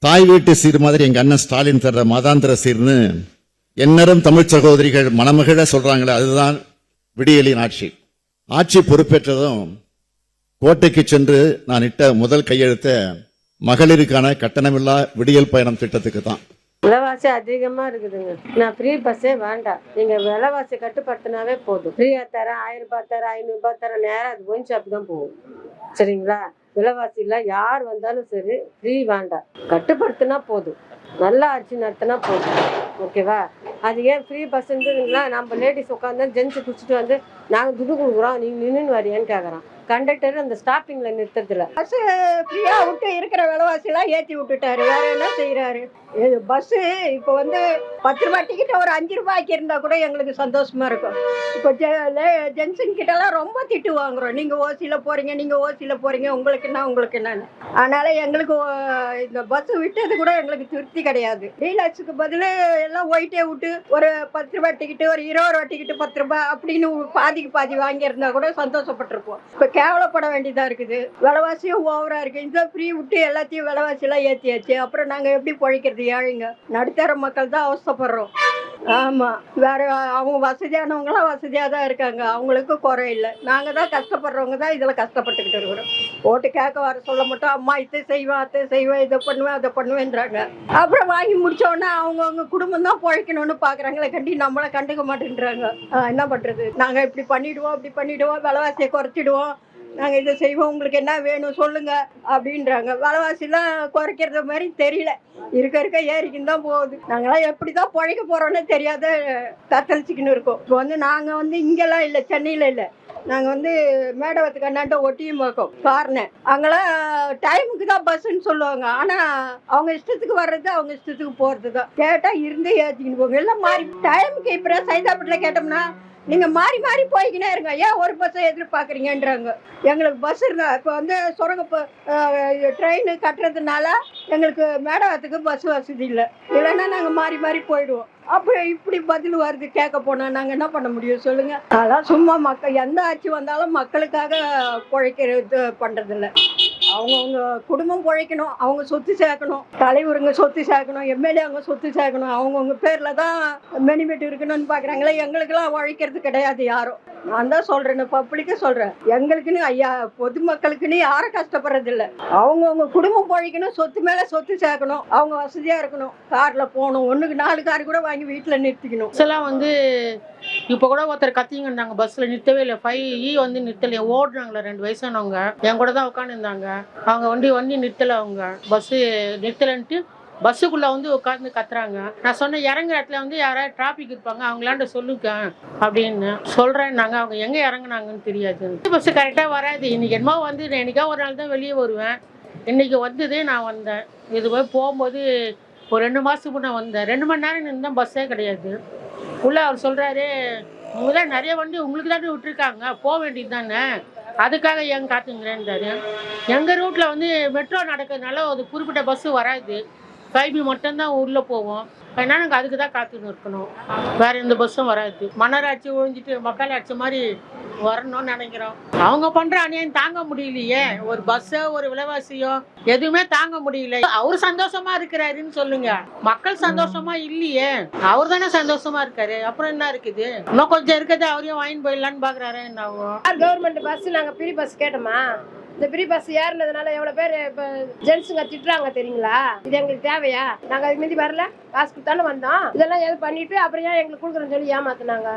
தாய் வீட்டு சீர் மாதிரி எங்க அண்ணன் ஸ்டாலின் தர்ற மாதாந்திர சீர்னு எந்நேரம் தமிழ் சகோதரிகள் மணமகிழ சொல்றாங்களே, அதுதான் விடியலின் ஆட்சி. ஆட்சி பொறுப்பேற்றதும் கோட்டைக்கு சென்று நான் இட்ட முதல் கையெழுத்த மகளிருக்கான கட்டணமில்லா விடியல் பயணம் திட்டத்துக்கு தான். விலைவாசி அதிகமா இருக்குதுங்க. நான் ஃப்ரீ பஸ்ஸே வேண்டாம், நீங்க விலைவாசி கட்டுப்படுத்தினாவே போதும். ஃப்ரீயா தரேன், 1000 ரூபாய் தரேன், 500 ரூபாய் தரேன், நேரம் அது ஒயின் ஷாப் தான் போகும். சரிங்களா? விலைவாசி இல்லை, யார் வந்தாலும் சரி ஃப்ரீ வேண்டாம், கட்டுப்படுத்தினா போதும், நல்லா ஆட்சி நடத்தினா போதும். ஓகேவா? அது ஏன் ஃப்ரீ பஸ்ஸுங்களா? நம்ம லேடிஸ் உட்காந்து ஜென்ஸு குடிச்சிட்டு வந்து நாங்கள் துட்டு கொடுக்குறோம், நீங்கள் நின்று வரியான்னு கேட்குறான். கண்டக்டர் அந்த ஸ்டாப்பிங்ல நிறுத்துறதுல பஸ் ஃப்ரீயா விட்டு இருக்கிற விலைவாசிலாம் ஏற்றி விட்டுட்டாரு. வேற என்ன செய்யறாரு? பஸ்ஸு இப்போ வந்து 10 ரூபாய் டிக்கெட் ஒரு 5 ரூபாய்க்கு இருந்தா கூட எங்களுக்கு சந்தோஷமா இருக்கும். இப்போ ஜென்சன் கிட்டலாம் ரொம்ப திட்டு வாங்குறோம். நீங்க ஓசியில போறீங்க, நீங்க ஓசியில போறீங்க, உங்களுக்கு என்னன்னு. அதனால எங்களுக்கு இந்த பஸ் விட்டது கூட எங்களுக்கு திருப்தி கிடையாது. டீலக்ஸுக்கு பதில் எல்லாம் ஒயிட்டே விட்டு ஒரு 10 ரூபாய் டிக்கெட்டு, ஒரு 20 ரூபாய் டிக்கெட்டு 10 ரூபாய் அப்படின்னு பாதிக்கு பாதி வாங்கியிருந்தா கூட சந்தோஷப்பட்டிருப்போம். இப்போ கேவலப்பட வேண்டியதா இருக்குது. விலைவாசியும் ஓவரா இருக்கு. இந்த ஃப்ரீ விட்டு எல்லாத்தையும் விலைவாசியெல்லாம் ஏற்றியாச்சு. அப்புறம் நாங்கள் எப்படி பிழைக்கிறது? ஏழைங்க நடுத்தர மக்கள் தான் அவஸ்தைப்படுறோம். ஆமா, வேற அவங்க வசதியானவங்களாம் வசதியாக தான் இருக்காங்க, அவங்களுக்கு குறை இல்லை. நாங்கள் தான் கஷ்டப்படுறவங்க தான் இதில் கஷ்டப்பட்டுக்கிட்டு இருக்கிறோம். ஓட்டு கேட்க வர சொல்ல மட்டும் அம்மா இதை செய்வேன், அதை செய்வேன், இதை பண்ணுவேன், அதை பண்ணுவேன்றாங்க. அப்புறம் வாங்கி முடிச்சோடனே அவங்கவுங்க குடும்பம் தான் பிழைக்கணும்னு பார்க்குறாங்களே கண்டி நம்மளை கண்டுக்க மாட்டேன்றாங்க. என்ன பண்ணுறது? நாங்கள் இப்படி பண்ணிவிடுவோம், அப்படி பண்ணிவிடுவோம், விலைவாசியை குறைச்சிடுவோம், நாங்கள் இதை செய்வோம், உங்களுக்கு என்ன வேணும் சொல்லுங்க அப்படின்றாங்க. விலைவாசிலாம் குறைக்கிறது மாதிரி தெரியல, இருக்க ஏறிக்கின்னு தான் போகுது. நாங்களாம் எப்படி தான் பிழைக்க போகிறோன்னே தெரியாத தத்தளிச்சிக்கின்னு இருக்கோம். இப்போ வந்து நாங்கள் வந்து இங்கெல்லாம் இல்லை, சென்னையில் இல்லை, நாங்கள் வந்து மேடவத்துக்கு அண்ணாண்ட ஒட்டியும் பார்க்கோம் காரணம். அங்கெல்லாம் டைமுக்கு தான் பஸ்ஸுன்னு சொல்லுவாங்க. ஆனால் அவங்க இஷ்டத்துக்கு வர்றது, அவங்க இஷ்டத்துக்கு போகிறது தான். கேட்டால் இருந்து ஏற்றிக்கின்னு போங்க. எல்லாம் மாறி டைமுக்கு. இப்போ சைதாப்பேட்டில் கேட்டோம்னா நீங்கள் மாறி மாறி போய்க்கினே இருங்க, ஏன் ஒரு பஸ்ஸை எதிர்பார்க்குறீங்கன்றாங்க. எங்களுக்கு பஸ் இருந்தா இப்போ வந்து சுரங்க ட்ரெயின் கட்டுறதுனால எங்களுக்கு மேடவத்துக்கு பஸ் வசதி இல்லை. இல்லைன்னா நாங்கள் மாறி மாறி போயிடுவோம். அப்போ இப்படி பதில் வருது கேட்க போனால் நாங்கள் என்ன பண்ண முடியும் சொல்லுங்கள்? அதெல்லாம் சும்மா மக்கள் எந்த ஆட்சி வந்தாலும் மக்களுக்காக பிழைக்கிறது பண்ணுறதில்ல. அவங்கவுங்க குடும்பம் பிழைக்கணும், அவங்க சொத்து சேர்க்கணும், தலைவருங்க சொத்து சேர்க்கணும், எம்எல்ஏ அவங்க சொத்து சேர்க்கணும், அவங்கவுங்க பேரில் தான் பெனிஃபிட் இருக்கணும்னு பார்க்குறாங்களே. எங்களுக்கெல்லாம் உழைக்கிறது கிடையாது யாரும். நான் தான் சொல்கிறேன், பப்ளிக்காக சொல்கிறேன், எங்களுக்குன்னு ஐயா பொதுமக்களுக்குன்னு யாரும் கஷ்டப்படுறதில்ல. அவங்கவுங்க குடும்பம் பிழைக்கணும், சொத்து மேலே சொத்து சேர்க்கணும், அவங்க வசதியாக இருக்கணும், காரில் போகணும், 1க்கு 4 கார் கூட வாங்கி வீட்டில் நிறுத்திக்கணும். பஸ்ஸெல்லாம் வந்து இப்போ கூட ஒருத்தர் கத்திங்கன்னாங்க, பஸ்ஸில் நிறுத்தவே இல்லை, 5E வந்து நிறுத்தலையே, ஓடுறாங்களே 2 வயசானவங்க என் கூட தான் உட்காந்துருந்தாங்க. அவங்க வண்டி நிறுத்தலை, அவங்க பஸ்ஸு நிறுத்தலைன்ட்டு பஸ்ஸுக்குள்ளே வந்து உட்காந்து கத்துறாங்க. நான் சொன்னேன், இறங்குற இடத்துல வந்து யாராவது டிராஃபிக் இருப்பாங்க, அவங்களாண்ட சொல்லுங்க அப்படின்னு சொல்கிறேன்னாங்க. அவங்க எங்கே இறங்குனாங்கன்னு தெரியாது. பஸ்ஸு கரெக்டாக வராது. இன்றைக்கி என்னமோ வந்து என்னைக்கா ஒரு நாள் தான் வெளியே வருவேன். இன்றைக்கி வந்தது, நான் வந்தேன். இது போய் போகும்போது ஒரு 2 மாதத்துக்கு முன்னே வந்தேன். 2 மணி நேரம் நின்று பஸ்ஸே கிடையாது. உள்ளே அவர் சொல்கிறாரு, உங்களாம் நிறைய வண்டி உங்களுக்கு தானே விட்டுருக்காங்க, போக வேண்டியது தானே, அதுக்காக ஏன் காத்துங்கிறேன்றாரு. எங்கள் ரூட்டில் வந்து மெட்ரோ நடக்கிறதுனால ஒரு குறிப்பிட்ட பஸ்ஸு வராது, 5B மட்டும்தான் உள்ளே போவோம். அதனால் நாங்கள் அதுக்கு தான் காத்துன்னு இருக்கணும், வேறு எந்த பஸ்ஸும் வராது. மன்னராட்சி ஒழிஞ்சிட்டு மக்களாட்சி மாதிரி வரணும்னு நினைக்கிறோம். அவங்க பண்ணுற அநியாயம் தாங்க முடியலையே. ஒரு பஸ்ஸோ ஒரு விலைவாசியோ எதுவுமே தாங்க முடியல. அவர் சந்தோஷமா இருக்கிறாருன்னு சொல்லுங்க, மக்கள் சந்தோஷமா இல்லையே. அவர் தானே சந்தோஷமா இருக்காரு, அப்புறம் என்ன இருக்குது? இன்னும் கொஞ்சம் இருக்குது, அவரையும் வாங்கி போயிடலான்னு பாக்குறாரு. என்ன ஆகும்? கவர்மெண்ட் பஸ் நாங்கள் ஃப்ரீ பஸ் கேட்டோமா, இந்த ஃப்ரீ பஸ் ஏறினதுனால எவ்வளோ பேர் இப்போ ஜென்ஸுங்க திட்டுறாங்க தெரியுங்களா? இது எங்களுக்கு தேவையா? நாங்கள் அதுக்கு மீதி வரல, காசு கொடுத்தாலும் வந்தோம், இதெல்லாம் எது பண்ணிட்டு அப்புறம் ஏன் எங்களுக்கு கொடுக்குறேன்னு சொல்லி ஏமாத்துனாங்க.